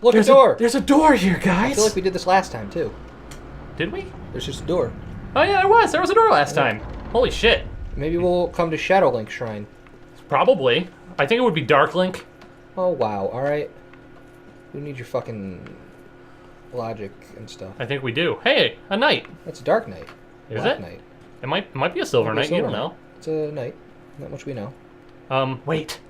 Look, a door! There's a door here, I guys! feel like we did this last time, too. Did we? There's just a door. Oh yeah, there was a door last time. Holy shit. Maybe we'll come to Shadowlink Shrine. Probably. I think it would be Darklink. Oh, wow. Alright. We need your fucking logic and stuff. I think we do. Hey, a knight. That's a Dark Knight. Is Black it? Knight. It might be a silver Might be a knight, you silver don't knight. know. It's a knight. Not much we know. Wait.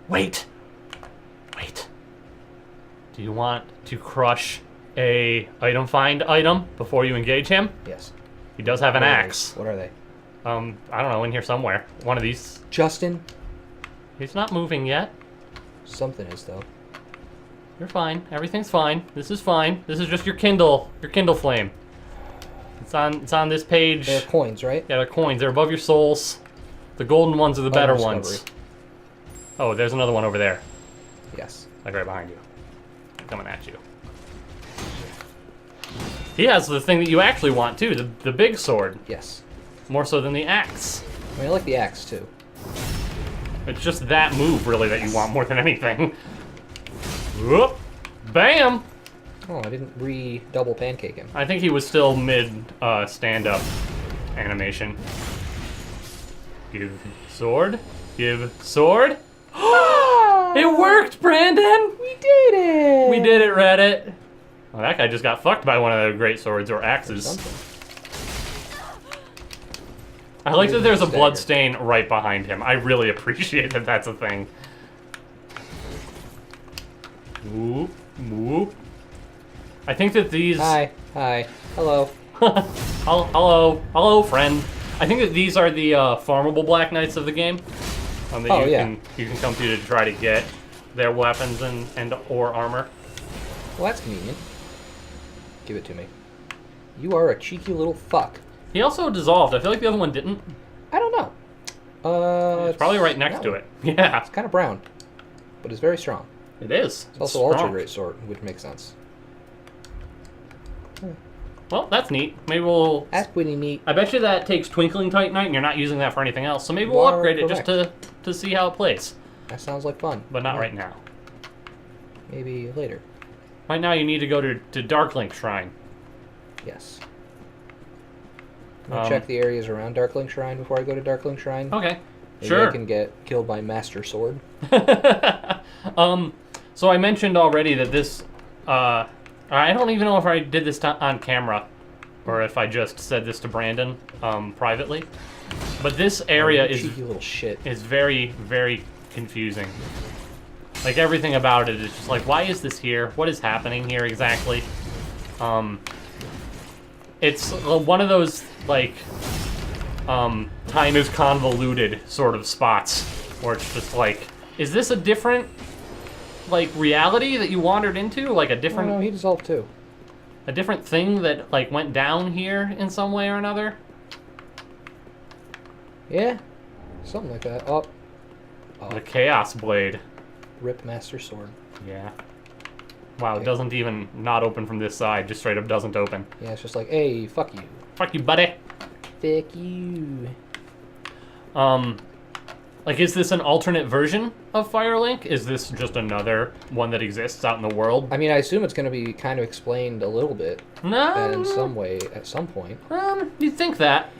Do you want to crush a item find item before you engage him? Yes. He does have an axe. What are they? I don't know, in here somewhere. One of these. Justin? He's not moving yet. Something is, though. You're fine. Everything's fine. This is fine. This is just your Kindle flame. It's on this page. They're coins, right? Yeah, they're coins. They're above your souls. The golden ones are the better ones. Oh, there's another one over there. Yes. Like right behind you. Coming at you. He has the thing that you actually want too, the big sword. Yes. More so than the axe. I mean, I like the axe, too. It's just that move, really, that you want more than anything. Whoop! Bam! Oh, I didn't double pancake him. I think he was still mid stand-up animation. Give sword. Give sword. It worked, Brandon! We did it! We did it, Reddit. Well, that guy just got fucked by one of the great swords or axes. I like that there's a blood stain right behind him. I really appreciate that that's a thing. Whoop, whoop. I think that these... Hi, hello. Hello, friend. I think that these are the farmable Black Knights of the game. That you can come to try to get their weapons and or armor. Well, that's convenient. Give it to me. You are a cheeky little fuck. He also dissolved. I feel like the other one didn't. I don't know. It's probably right next to it. Yeah. It's kind of brown, but it's very strong. It is. It's also ultra great sword, which makes sense. Well, that's neat. Maybe we'll... That's pretty neat. I bet you that takes Twinkling Titanite and you're not using that for anything else. So maybe we'll upgrade it just to see how it plays. That sounds like fun. But not right now. Maybe later. Right now you need to go to Darklink Shrine. Yes. I'm gonna check the areas around Darklink Shrine before I go to Darklink Shrine. Okay. Maybe Sure. I can get killed by Master Sword. So I mentioned already that this... I don't even know if I did this on camera or if I just said this to Brandon privately. But this area cheeky little shit. is very, very confusing. Like, everything about it is just like, why is this here? What is happening here exactly? It's one of those, like, time is convoluted sort of spots where it's just like, is this a different... like reality that you wandered into, like a different... Oh, no, he dissolved too. A different thing that like went down here in some way or another. Yeah, something like that. Oh, The Chaos Blade. Rip Master Sword. Yeah. Wow, Okay. It doesn't even not open from this side. Just straight up doesn't open. Yeah, it's just like, hey, fuck you. Fuck you, buddy. Fuck you. Like, is this an alternate version of Firelink? Is this just another one that exists out in the world? I mean, I assume it's going to be kind of explained a little bit. No. In some way, at some point. You'd think that.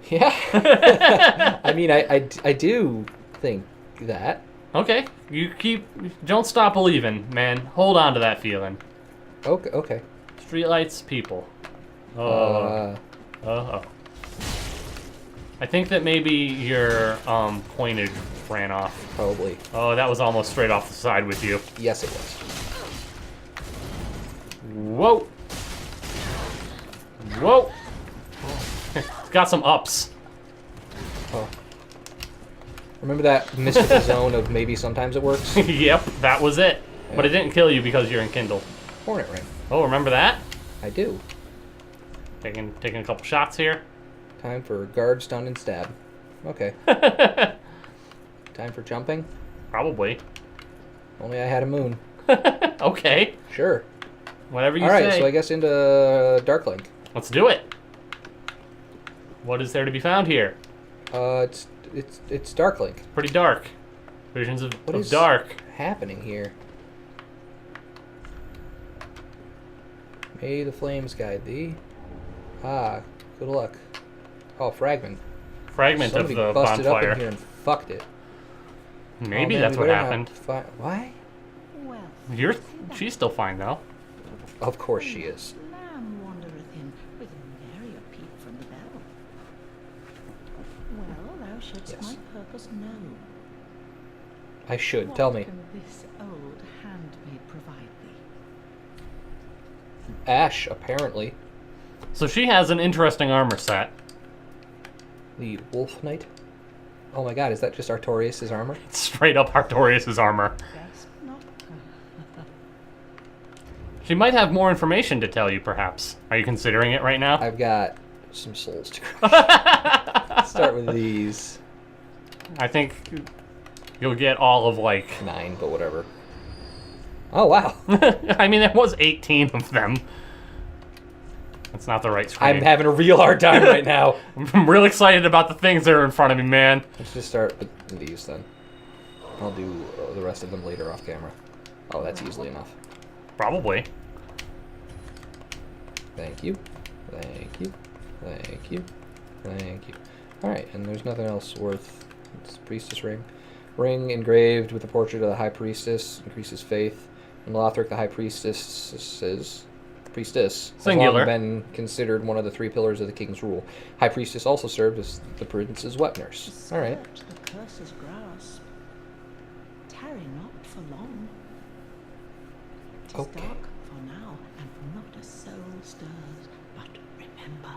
Yeah. I mean, I do think that. Okay. Don't stop believing, man. Hold on to that feeling. Okay. Streetlights, people. Oh. I think that maybe your coinage ran off. Probably. Oh, that was almost straight off the side with you. Yes, it was. Whoa. Whoa. It's got some ups. Oh. Remember that mystical zone of maybe sometimes it works? Yep, that was it. Yeah. But it didn't kill you because you're in Kindle. Hornet Ring. Oh, remember that? I do. Taking a couple shots here. Time for guard, stun, and stab. Okay. Time for jumping? Probably. Only I had a moon. Okay. Sure. Whatever you say. Alright, so I guess into Darklink. Let's do it. What is there to be found here? It's Darklink. Pretty dark. Visions of What is dark. happening here? May the flames guide thee. Ah, good luck. Oh, fragment. Fragment Somebody of the busted up bonfire. in here and fucked it. Maybe Oh, man, that's we what better not happened. Why? You're. She's still fine though. Of course she is. Lamb wandereth in with nary a peep from the bell. Well, thou shouldst Yes. my purpose know. I should. What Tell me. can this old handmaid provide thee? Ash, apparently. So she has an interesting armor set. The Wolf Knight. Oh my god, is that just Artorias' armor? It's straight up Artorias' armor. Guess not. She might have more information to tell you, perhaps. Are you considering it right now? I've got some souls to crush. Start with these. I think you'll get all of like. 9, but whatever. Oh, wow. I mean, there was 18 of them. That's not the right screen. I'm having a real hard time right now. I'm real excited about the things that are in front of me, man. Let's just start with these then. I'll do the rest of them later off camera. Oh, that's easily enough. Probably. Thank you. Thank you. Thank you. Thank you. Alright, and there's nothing else worth... It's Priestess Ring. Ring engraved with the portrait of the High Priestess. Increases faith. And Lothric, the High Priestess, has Singular. long been considered one of the 3 pillars of the king's rule. High Priestess also served as the prince's wet nurse. Alright. The curse's grasp. Tarry not for long. 'Tis Okay. dark for now, and not a soul stirs. But remember,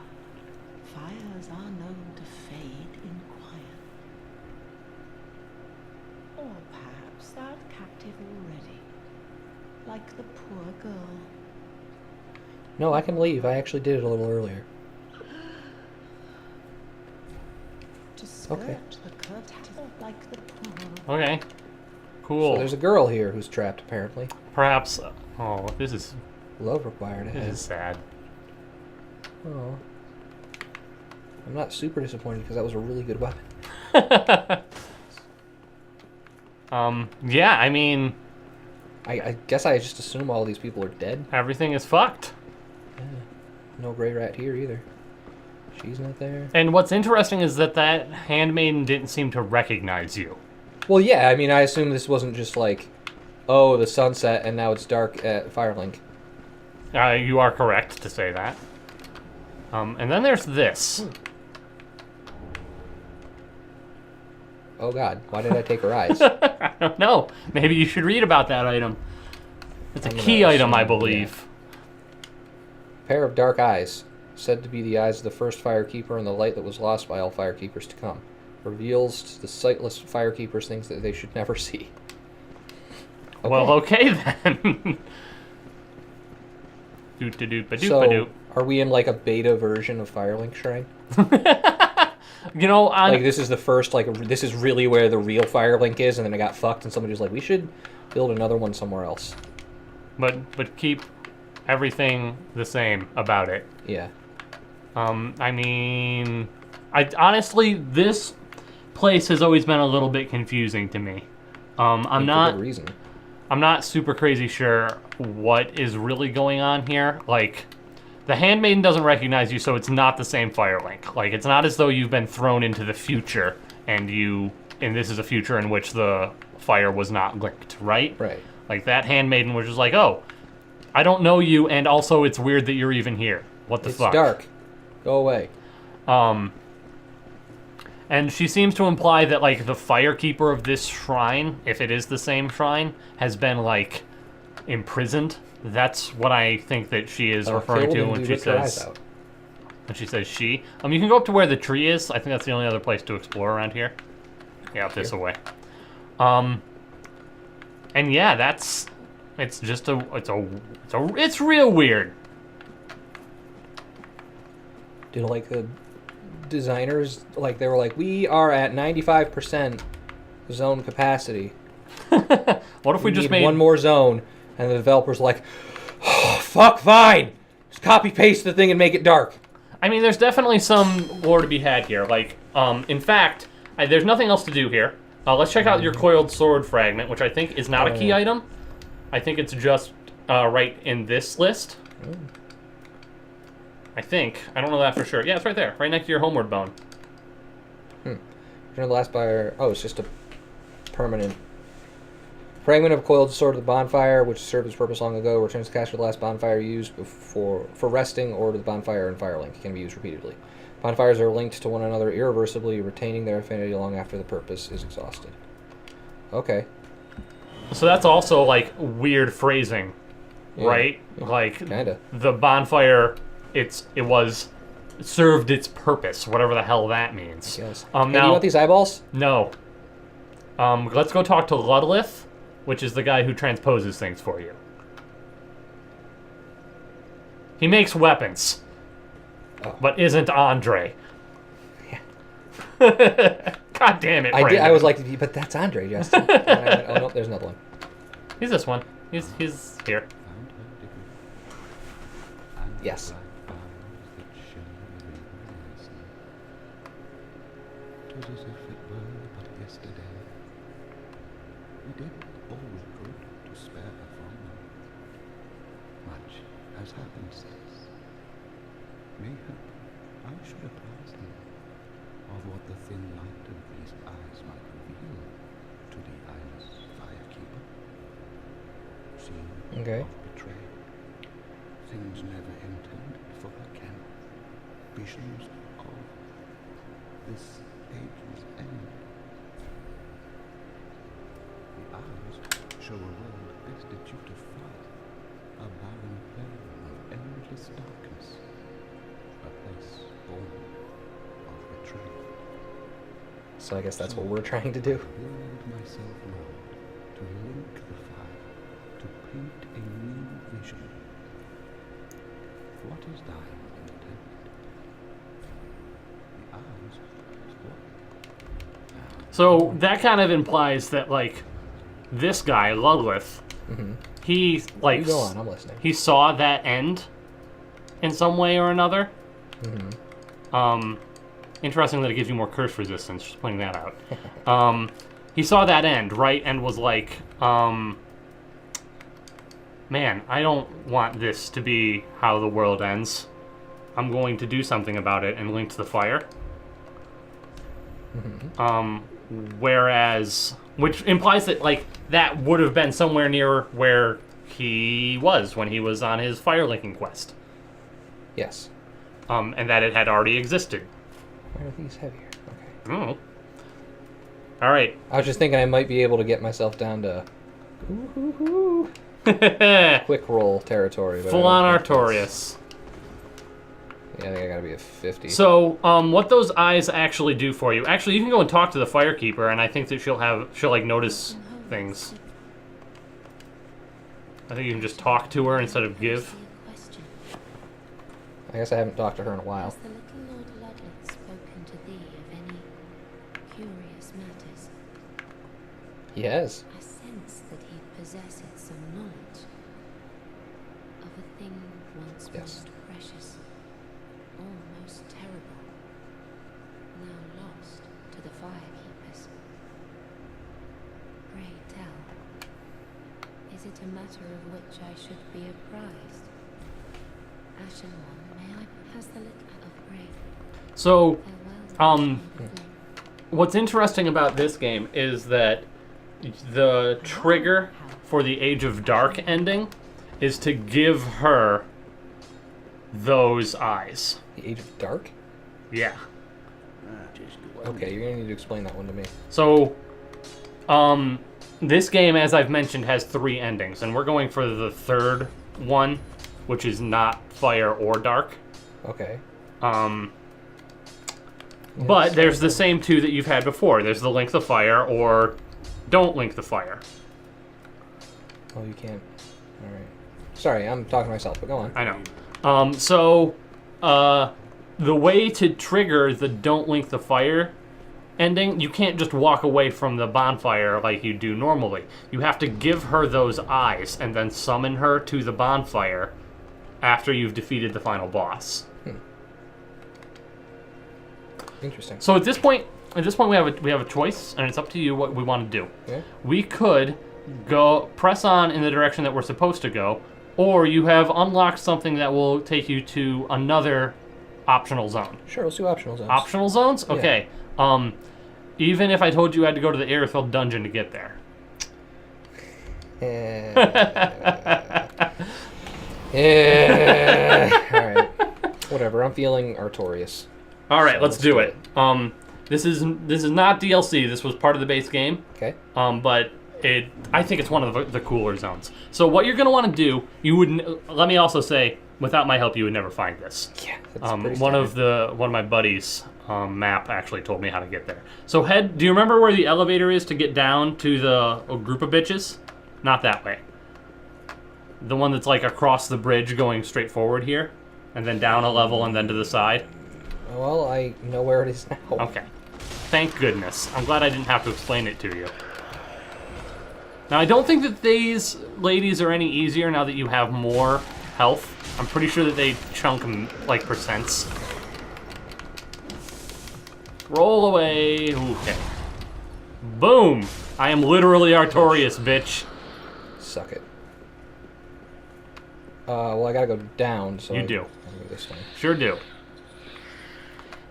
fires are known to fade in quiet. Or perhaps thou'rt captive already, like the poor girl. No, I can leave. I actually did it a little earlier. To skirt Okay. the curtain like the poor. Okay. Cool. So there's a girl here who's trapped, apparently. Perhaps. Oh, this is Love required this ahead. is sad. Oh. I'm not super disappointed because that was a really good weapon. Yeah. I mean, I guess I just assume all these people are dead. everything is fucked. Yeah. No Grey Rat here either. She's not there. And what's interesting is that handmaiden didn't seem to recognize you. Well, yeah, I mean, I assume this wasn't just like, oh, the sunset and now it's dark at Firelink. You are correct to say that. And then there's this. Oh god, why did I take her eyes? I don't know. Maybe you should read about that item. It's a I'm key gonna item, I assume, believe. Pair of dark eyes, said to be the eyes of the first firekeeper and the light that was lost by all firekeepers to come. Reveals to the sightless firekeepers things that they should never see. Okay. Well, okay then. So, are we in like a beta version of Firelink Shrine? You know, Like this is the first, like this is really where the real Firelink is, and then it got fucked, and somebody was like, we should build another one somewhere else. but keep everything the same about it. Yeah. I mean, I honestly, this place has always been a little bit confusing to me. I'm For not good reason. I'm not super crazy sure what is really going on here. Like, the handmaiden doesn't recognize you, so it's not the same Firelink. Like, it's not as though you've been thrown into the future and this is a future in which the fire was not linked, right? Right. Like, that handmaiden was just like, oh, I don't know you, and also it's weird that you're even here. What the It's fuck? dark. Go away. And she seems to imply that, like, the firekeeper of this shrine, if it is the same shrine, has been, like, imprisoned. That's what I think that she is referring killed to and when we she ripped her eyes says... out. When she says she. You can go up to where the tree is. I think that's the only other place to explore around here. Yeah, up this Here. way. And yeah, that's... It's just it's real weird. Did like the designers, like they were like, we are at 95% zone capacity. What if we just need made... one more zone? And the developer's like, oh, fuck, fine. Just copy paste the thing and make it dark. I mean, there's definitely some lore to be had here. Like, in fact, there's nothing else to do here. Let's check out your coiled sword fragment, which I think is not a key item. I think it's just right in this list. I think. I don't know that for sure. Yeah, it's right there, right next to your homeward bone. Return the last fire. Oh, it's just a permanent. Fragment of coiled sword to the bonfire, which served its purpose long ago, returns the cash for the last bonfire used for resting, or to the bonfire and fire link. It can be used repeatedly. Bonfires are linked to one another irreversibly, retaining their affinity long after the purpose is exhausted. Okay. So that's also like weird phrasing, Yeah. right? Like Kinda. the bonfire, it served its purpose, whatever the hell that means. Yes. Hey, Now, do you want these eyeballs? no. Let's go talk to Ludlith, which is the guy who transposes things for you. He makes weapons, but isn't Andre. God damn it, Brandon. I was like, but that's Andre, Justin. Oh no, there's another one. He's this one. He's here. Yes. Has happened since. Mayhap I should apprise them of what the thin light of these eyes might reveal to the eyeless firekeeper. Seen Okay. of betrayed, things never intended for her camp, visions of this age's end. The eyes show a world destitute of fire, a barren plain of endless darkness, a place born of betrayal. So I guess that's what we're trying to do. Build myself round to link the fire, to paint a new vision. What is thine intent? The eyes what? So that kind of implies that like this guy Ludlith, he like You go on, I'm listening. he saw that end in some way or another. Interesting that it gives you more curse resistance. Just pointing that out. He saw that end, right, and was like, man, I don't want this to be how the world ends. I'm going to do something about it and link to the fire. Whereas, which implies that like that would have been somewhere near where he was when he was on his fire linking quest, Yes. and that it had already existed. Why are these heavier? Okay. Oh. All right. I was just thinking I might be able to get myself down to Full quick roll territory. But I don't on think that's- Artorias. Yeah, I think I gotta be a 50. So, what those eyes actually do for you? Actually, you can go and talk to the firekeeper, and I think that she'll like notice things. I think you can just talk to her instead of give. I guess I haven't talked to her in a while. Has the little Lord Ludlith spoken to thee of any curious matters? Yes. I sense that he possesses some knowledge of a thing once Yes. most precious, almost terrible, now lost to the firekeepers. Pray tell, is it a matter of which I should be apprised? Ashen One, may I pass the little of Grey? So, Farewell. what's interesting about this game is that the trigger for the Age of Dark ending is to give her those eyes. The Age of Dark? Yeah. Okay, you're gonna need to explain that one to me. So, this game, as I've mentioned, has 3 endings, and we're going for the third one, which is not fire or dark. Okay. But there's the same 2 that you've had before. There's the link the fire or don't link the fire. Oh, you can't. Alright. Sorry, I'm talking to myself, but go on. I know. The way to trigger the don't link the fire ending, you can't just walk away from the bonfire like you do normally. You have to give her those eyes and then summon her to the bonfire after you've defeated the final boss. Interesting. So at this point we have a choice, and it's up to you what we want to do. Yeah? We could go press on in the direction that we're supposed to go, or you have unlocked something that will take you to another optional zone. Sure, let's do optional zones. Optional zones? Okay. Even if I told you I had to go to the Aerithil dungeon to get there. Alright. Whatever, I'm feeling Artorias. Alright, So let's do it. This is not DLC, this was part of the base game. Okay. But I think it's one of the cooler zones. So what you're going to want to do, let me also say, without my help, you would never find this. Yeah, that's pretty one of my buddies' map actually told me how to get there. So do you remember where the elevator is to get down to the group of bitches? Not that way. The one that's like across the bridge going straight forward here, and then down a level and then to the side. Well, I know where it is now. Okay. Thank goodness. I'm glad I didn't have to explain it to you. Now, I don't think that these ladies are any easier now that you have more health. I'm pretty sure that they chunk like percents. Roll away. Okay. Boom. I am literally Artorias, bitch. Suck it. Well, I gotta go down, so... You do. I'll go this way. Sure do.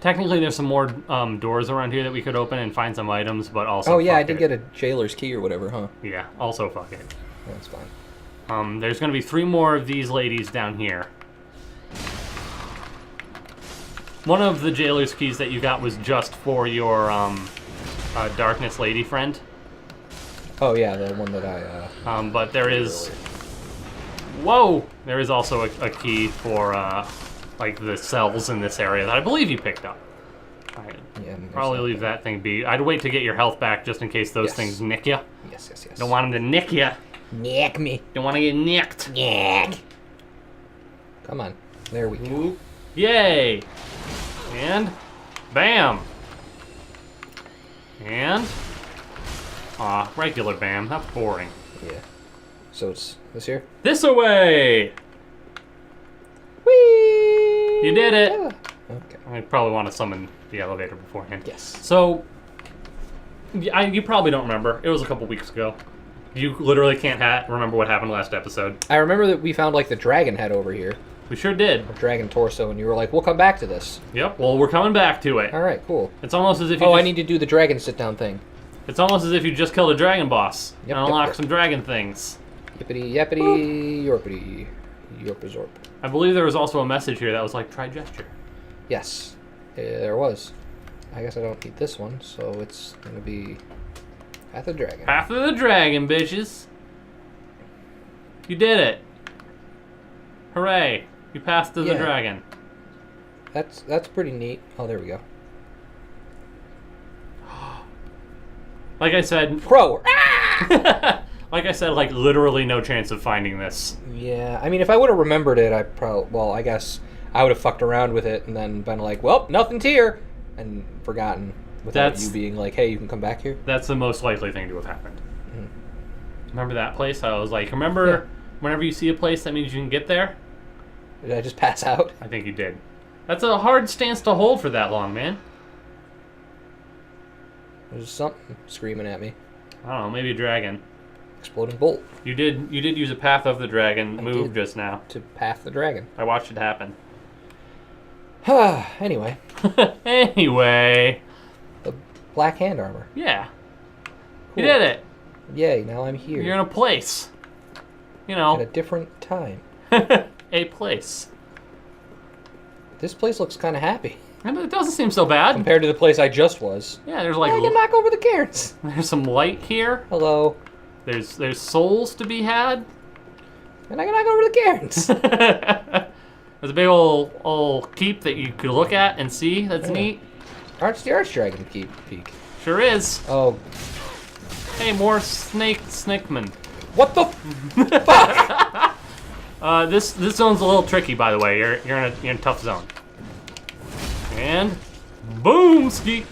Technically, there's some more doors around here that we could open and find some items, but also Oh, yeah, fuck I did it. get a jailer's key or whatever, huh? Yeah, also fuck it. That's fine. There's going to be 3 more of these ladies down here. One of the jailer's keys that you got was just for your darkness lady friend. Oh, yeah, the one that I... But there is... Whoa! There is also a key for like the cells in this area that I believe you picked up. I'd Yeah, probably leave that thing be. I'd wait to get your health back just in case those Yes. things nick you. Yes. Don't want them to nick you. Nick me. Don't want to get nicked. Nick. Come on. There we go. Yay! And bam! And regular bam. That's boring. Yeah. So it's this here? This away! Whee! You did it! Okay. I probably want to summon the elevator beforehand. Yes. So, you probably don't remember. It was a couple weeks ago. You literally can't remember what happened last episode. I remember that we found, like, the dragon head over here. We sure did. A dragon torso, and you were like, we'll come back to this. Yep. Well, we're coming back to it. Alright, cool. It's almost as if you Oh, just, I need to do the dragon sit-down thing. It's almost as if you just killed a dragon boss Yep, and unlocked yep. some dragon things. Yippity, yappity, yorpity. Yorpazorp. I believe there was also a message here that was like, try gesture. Yes. There was. I guess I don't need this one, so it's gonna be Path of Dragon. Path of the Dragon, bitches. You did it. Hooray. You passed to the Yeah. dragon. That's pretty neat. Oh, there we go. Like I said, Crow! like I said, like literally no chance of finding this. Yeah, I mean, if I would have remembered it, I guess I would have fucked around with it and then been like, well, nothing's here, and forgotten without you being like, hey, you can come back here. That's the most likely thing to have happened. Mhm. Remember that place? I was like, remember whenever you see a place, that means you can get there? Did I just pass out? I think you did. That's a hard stance to hold for that long, man. There's something screaming at me. I don't know, maybe a dragon. Exploding bolt You did use a Path of the Dragon move did. just now. to Path the Dragon. I watched it happen. Anyway, Anyway, the black hand armor. yeah. Cool. You did it. Yay, now I'm here. You're in a place. You At know, a different time. a place. This place looks kind of happy And it doesn't seem so bad. compared to the place I just was. Yeah, there's like I can knock over the cairns. there's some light here. Hello. There's souls to be had. And I can knock over the cairns. There's a big old keep that you could look at and see. That's Yeah. neat. The Archdragon peak. Sure is. Oh, Hey, more snakemen. what the fuck? This zone's a little tricky, by the way. You're in a tough zone. And boom, ski.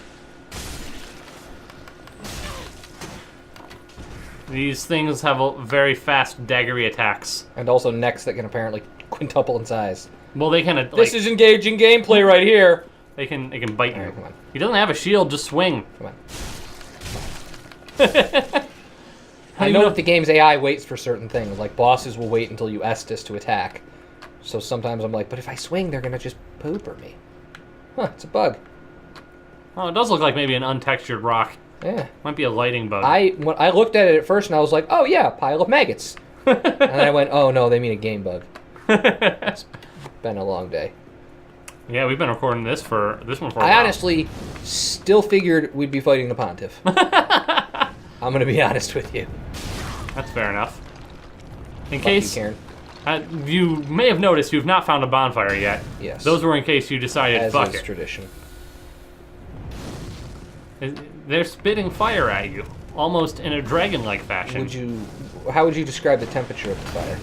These things have very fast daggery attacks. And also necks that can apparently quintuple in size. Well, they kind of This is engaging gameplay right here. they can bite you. Alright, come on. He doesn't have a shield. Just swing. Come on. I know that the game's AI waits for certain things. Like, bosses will wait until you Estus to attack. So sometimes I'm like, but if I swing, they're going to just pooper me. Huh, it's a bug. Oh, it does look like maybe an untextured rock. Yeah. Might be a lighting bug. When I looked at it at first and I was like, oh yeah, pile of maggots. And then I went, oh no, they mean a game bug. It's been a long day. Yeah, we've been recording this one for a while. I honestly still figured we'd be fighting the Pontiff. I'm going to be honest with you. That's fair enough. In Fuck case... you, Karen. You may have noticed you've not found a bonfire yet. Yes. Those were in case you decided, As fuck is it. tradition. They're spitting fire at you, almost in a dragon-like fashion. How would you describe the temperature of the fire?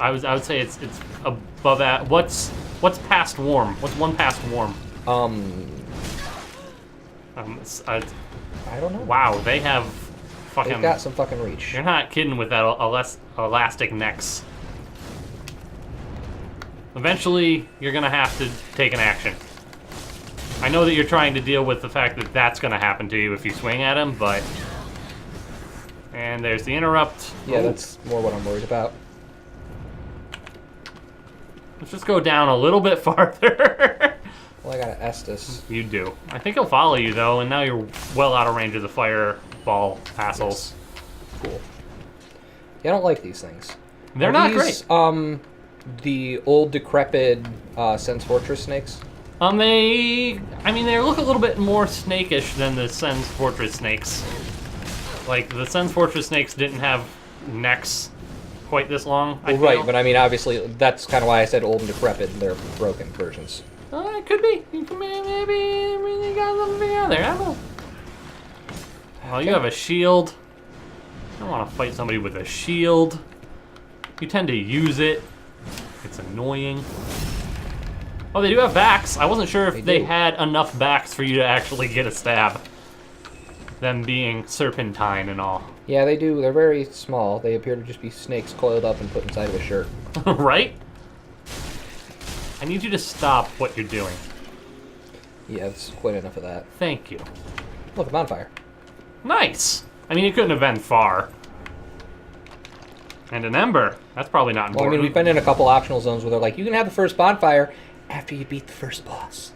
I would say it's above that. What's past warm? What's one past warm? I don't know. Wow, they have fucking. They've got some fucking reach. You're not kidding with that elastic necks. Eventually, you're gonna have to take an action. I know that you're trying to deal with the fact that that's gonna happen to you if you swing at him, but. And there's the interrupt. Yeah, Ooh. that's more what I'm worried about. Let's just go down a little bit farther. Well, I gotta Estus. You do. I think he'll follow you, though, and now you're well out of range of the fireball assholes. Yes. Cool. Yeah, I don't like these things. They're Are not these, great. The old decrepit Sense Fortress snakes? They look a little bit more snakish than the Sen's Fortress snakes. Like, the Sen's Fortress snakes didn't have necks quite this long, I Well, feel. right, but I mean, obviously, that's kind of why I said old and decrepit, and they're broken versions. It could be. Maybe you got something out there. I don't know. Well, you have a shield. I don't want to fight somebody with a shield. You tend to use it. It's annoying. Oh, they do have backs. I wasn't sure if they do. had enough backs for you to actually get a stab. Them being serpentine and all. Yeah, they do. They're very small. They appear to just be snakes coiled up and put inside of a shirt. Right? I need you to stop what you're doing. Yeah, it's quite enough of that. Thank you. Look, a bonfire. Nice! I mean, you couldn't have been far. And an ember. That's probably not Well, I important. mean, we've been in a couple optional zones where they're like, you can have the first bonfire after you beat the first boss.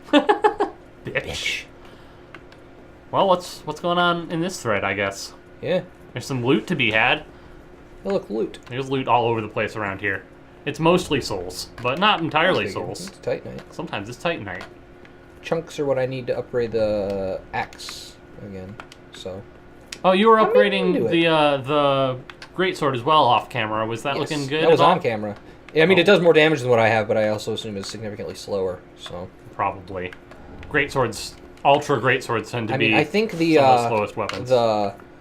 Bitch. Well, what's going on in this thread, I guess? Yeah. There's some loot to be had. Oh, look, loot. There's loot all over the place around here. It's mostly souls, but not entirely souls. It's Titanite. Sometimes it's Titanite. Chunks are what I need to upgrade the axe again, so. Oh, you were I'm upgrading into the greatsword as well off camera. Was that Yes, looking good? That was at all? on camera. Yeah, I mean, it does more damage than what I have, but I also assume it's significantly slower, so. Probably. Greatswords, ultra greatswords tend to I mean, be I think the some of the slowest weapons.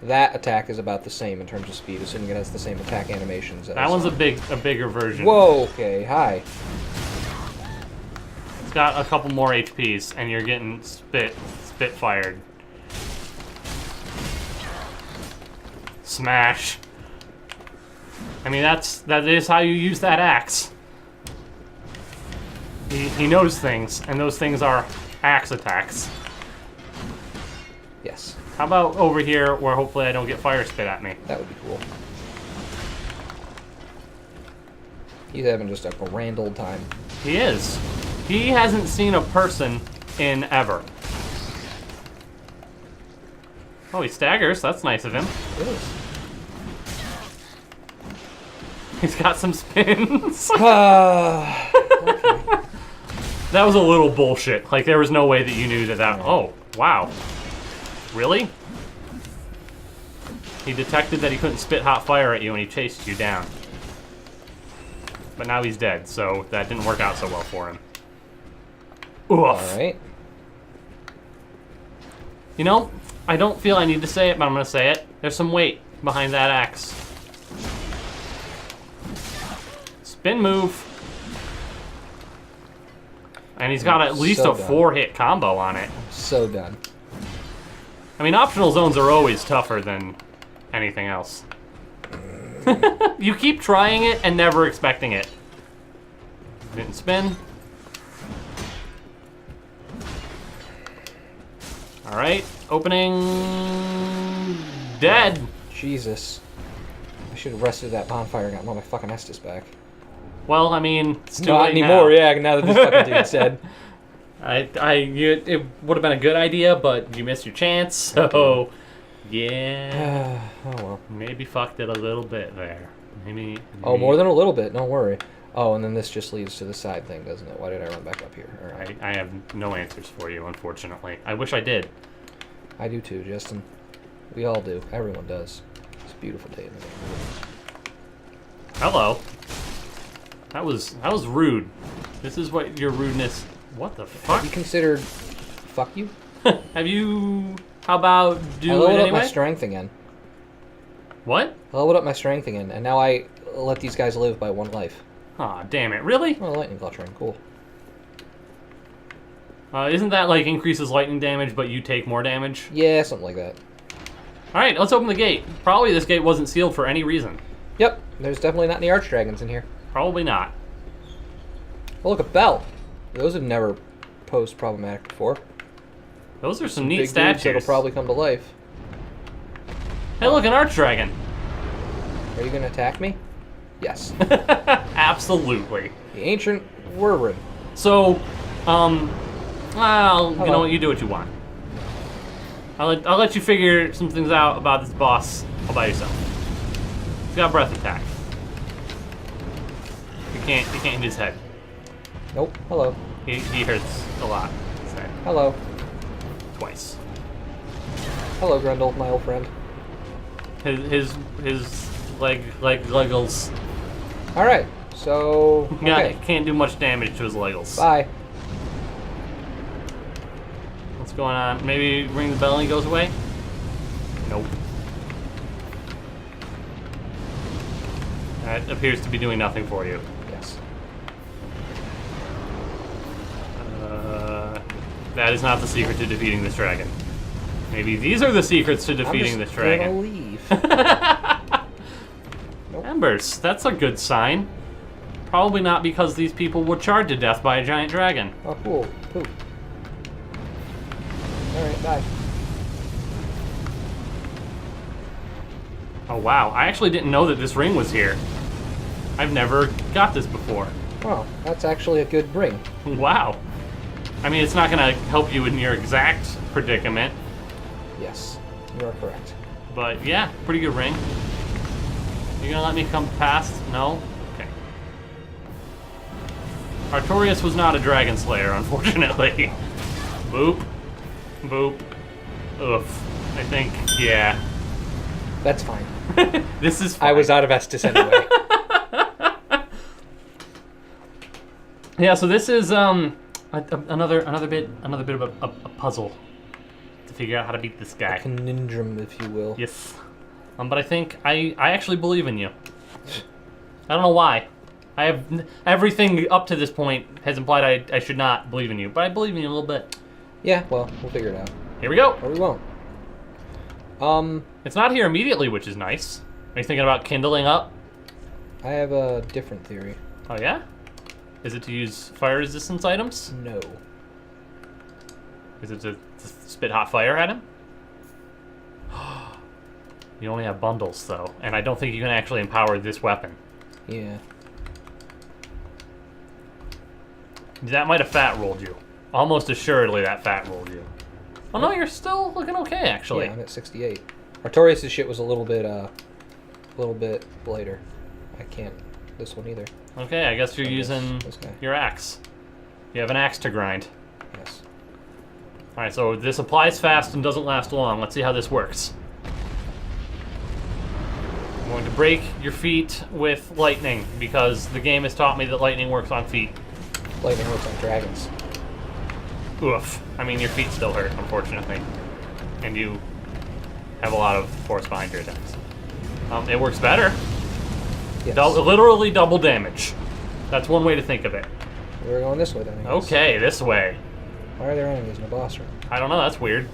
that attack is about the same in terms of speed, assuming it has the same attack animations. As, That one's a bigger version. Whoa. Okay. Hi. It's got a couple more HPs, and you're getting spit fired. Smash. I mean, that is how you use that axe. He knows things, and those things are axe attacks. Yes. How about over here, where hopefully I don't get fire spit at me? That would be cool. He's having just a grand old time. He is. He hasn't seen a person in ever. Oh, he staggers. That's nice of him. It is. He's got some spins. That was a little bullshit. Like, there was no way that you knew that. Oh, wow. Really? He detected that he couldn't spit hot fire at you and he chased you down. But now he's dead, so that didn't work out so well for him. Oof. Alright. You know, I don't feel I need to say it, but I'm gonna say it. There's some weight behind that axe. Spin move. And he's got at least So a done. 4-hit combo on it. So done. I mean, optional zones are always tougher than anything else. You keep trying it and never expecting it. Didn't spin. Alright, opening... Dead. Jesus. I should have rested at that bonfire and gotten all my fucking Estus back. Well, I mean, it's too Not late anymore, now. yeah, now that this fucking dude said. It would have been a good idea, but you missed your chance, so... Yeah... Oh, well. Maybe fucked it a little bit there. Maybe... Oh, more than a little bit, don't worry. Oh, and then this just leads to the side thing, doesn't it? Why did I run back up here? All right. I have no answers for you, unfortunately. I wish I did. I do too, Justin. We all do. Everyone does. It's a beautiful day in the neighborhood. Hello. That was rude. This is what your rudeness... What the Have fuck? you considered... Fuck you? Have you... How about I do it leveled up anyway? my strength again. What? I leveled up my strength again, and now I let these guys live by 1 life. Aw, damn it. Really? Oh, lightning clutch ring, cool. Isn't that like increases lightning damage, but you take more damage? Yeah, something like that. Alright, let's open the gate. Probably this gate wasn't sealed for any reason. Yep, there's definitely not any archdragons in here. Probably not. Oh, look, a bell. Those have never posed problematic before. Those are some neat Big dudes that'll statues. probably come to life. Hey, look, an archdragon. Are you going to attack me? Yes. Absolutely. The ancient Wyvern. So, well, you Hello. know what? You do what you want. I'll let you figure some things out about this boss all by yourself. He's got breath attack. You can't hit his head. Nope. Hello. He hurts a lot. His head. Hello. Twice. Hello, Grendel, my old friend. His legals. All right. So. Okay. Can't do much damage to his legals. Bye. What's going on? Maybe ring the bell and he goes away? Nope. That appears to be doing nothing for you. Yes. That is not the secret to defeating this dragon. Maybe these are the secrets to defeating this I'm dragon. just gonna leave. Embers, that's a good sign. Probably not because these people were charred to death by a giant dragon. Oh, cool. Poop. All right. Bye. Oh wow, I actually didn't know that this ring was here. I've never got this before. Well, that's actually a good ring. Wow. I mean, it's not gonna help you in your exact predicament, Yes, you are correct. but yeah, pretty good ring. You gonna let me come past? No? Okay. Artorias was not a dragon slayer, unfortunately. Boop. Boop. Oof. I think, yeah. That's fine. This is fine. I was out of Estus anyway. Yeah, so this is another bit of a puzzle to figure out how to beat this guy. Conundrum, if you will. Yes. But I think I actually believe in you. I don't know why. I have everything up to this point has implied I should not believe in you, but I believe in you a little bit. Yeah, well, we'll figure it out. Here we go. Or we won't. It's not here immediately, which is nice. Are you thinking about kindling up? I have a different theory. Oh yeah? Is it to use fire resistance items? No. Is it to spit hot fire at him? You only have bundles though, and I don't think you can actually empower this weapon. Yeah. That might have fat rolled you. Almost assuredly that fat rolled you. Oh no, you're still looking okay actually. Yeah, I'm at 68. Artorias' shit was a little bit later. I can't this one either. Okay, I guess you're I guess using this guy. your axe. You have an axe to grind. Yes. Alright, so this applies fast and doesn't last long. Let's see how this works. I'm going to break your feet with lightning because the game has taught me that lightning works on feet. Lightning works on dragons. Oof. I mean, your feet still hurt, unfortunately. And you have a lot of force behind your attacks. It works better. Yes. Literally double damage. That's one way to think of it. We're going this way then. I guess. Okay, this way. Why are there enemies in the boss room? I don't know, that's weird.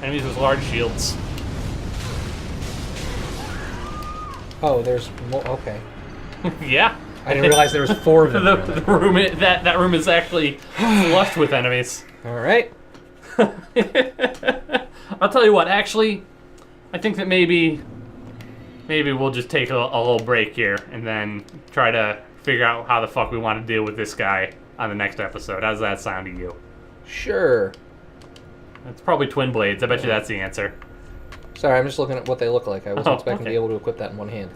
Enemies with large shields. Oh, there's more. Okay. Yeah. I didn't realize there was 4 of them. the room that room is actually flushed with enemies. All right. I'll tell you what, actually, I think that maybe maybe we'll just take a little break here and then try to figure out how the fuck we want to deal with this guy on the next episode. How's that sound to you? Sure. It's probably twin blades. I bet you that's the answer. Sorry, I'm just looking at what they look like. I wasn't expecting to okay. be able to equip that in one hand.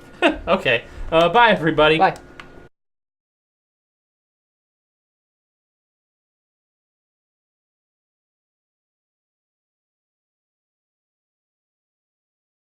Okay. Bye, everybody. Bye.